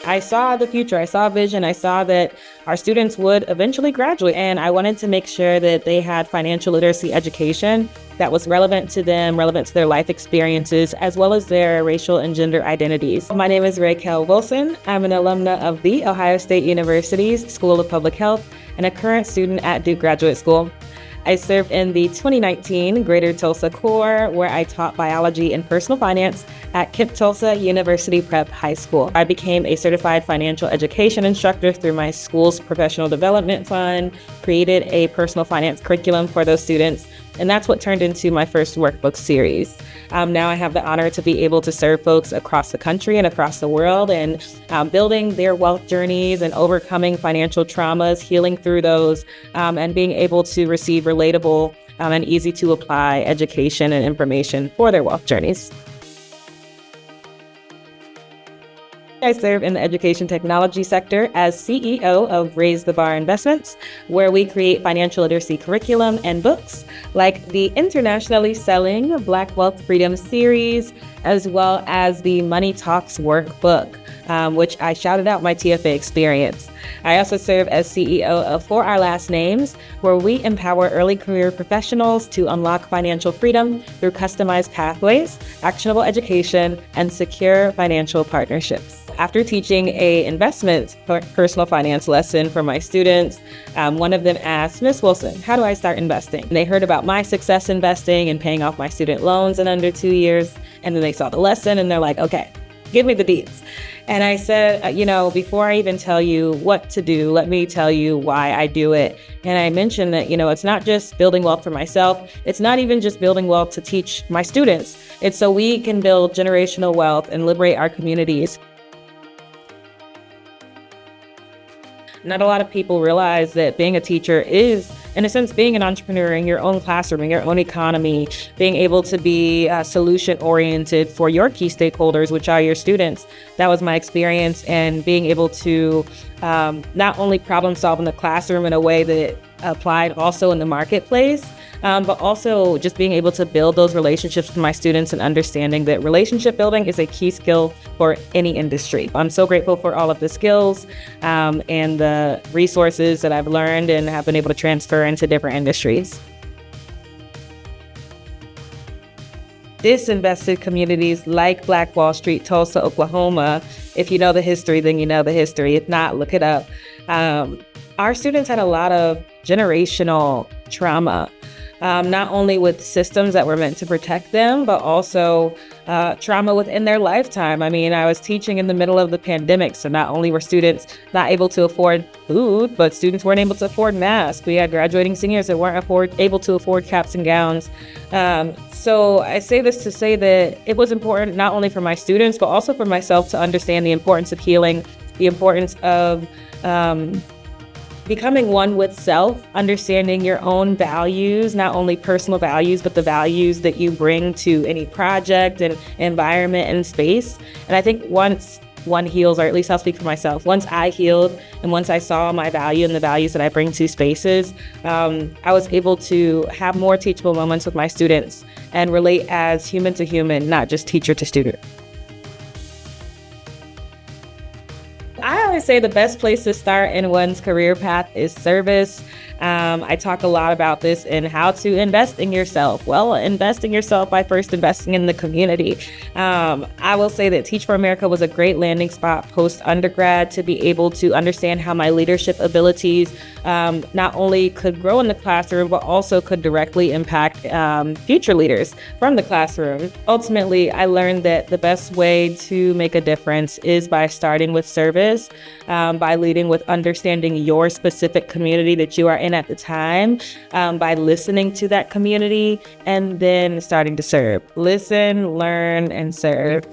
I saw the future, I saw vision, I saw that our students would eventually graduate, and I wanted to make sure that they had financial literacy education that was relevant to them, relevant to their life experiences, as well as their racial and gender identities. My name is Raquel Wilson. I'm an alumna of The Ohio State University's School of Public Health and a current student at Duke Graduate School. I served in the 2019 Greater Tulsa Corps, where I taught biology and personal finance at Tulsa University Prep High School. I became a certified financial education instructor through my school's professional development fund, created a personal finance curriculum for those students, and that's what turned into my first workbook series. Now I have the honor to be able to serve folks across the country and across the world and building their wealth journeys and overcoming financial traumas, healing through those, and being able to receive relatable and easy to apply education and information for their wealth journeys. I serve in the education technology sector as CEO of Raise the Bar Investments, where we create financial literacy curriculum and books like the internationally selling Black Wealth Freedom series, as well as the Money Talks workbook, which I shouted out my TFA experience. I also serve as CEO of For Our Last Names, where we empower early career professionals to unlock financial freedom through customized pathways, actionable education, and secure financial partnerships. After teaching a investment personal finance lesson for my students, one of them asked, "Miss Wilson, how do I start investing?" And they heard about my success investing and paying off my student loans in under 2 years. And then they saw the lesson and they're like, "Okay, give me the deets." And I said, before I even tell you what to do, let me tell you why I do it. And I mentioned that, it's not just building wealth for myself. It's not even just building wealth to teach my students. It's so we can build generational wealth and liberate our communities. Not a lot of people realize that being a teacher is, in a sense, being an entrepreneur in your own classroom, in your own economy, being able to be solution-oriented for your key stakeholders, which are your students. That was my experience, and being able to not only problem solve in the classroom in a way that applied also in the marketplace, but also just being able to build those relationships with my students and understanding that relationship building is a key skill for any industry. I'm so grateful for all of the skills and the resources that I've learned and have been able to transfer into different industries. Disinvested communities like Black Wall Street, Tulsa, Oklahoma. If you know the history, then you know the history. If not, look it up. Our students had a lot of generational trauma, not only with systems that were meant to protect them, but also trauma within their lifetime. I mean, I was teaching in the middle of the pandemic, so not only were students not able to afford food, but students weren't able to afford masks. We had graduating seniors that weren't able to afford caps and gowns. So I say this to say that it was important not only for my students, but also for myself to understand the importance of healing, the importance of becoming one with self, understanding your own values, not only personal values, but the values that you bring to any project and environment and space. And I think once one heals, or at least I'll speak for myself, once I healed and once I saw my value and the values that I bring to spaces, I was able to have more teachable moments with my students and relate as human to human, not just teacher to student. I always say the best place to start in one's career path is service. I talk a lot about this and how to invest in yourself. Well, invest in yourself by first investing in the community. I will say that Teach for America was a great landing spot post-undergrad to be able to understand how my leadership abilities not only could grow in the classroom, but also could directly impact future leaders from the classroom. Ultimately, I learned that the best way to make a difference is by starting with service, by leading with understanding your specific community that you are in at the time, by listening to that community, and then starting to serve. Listen, learn, and serve.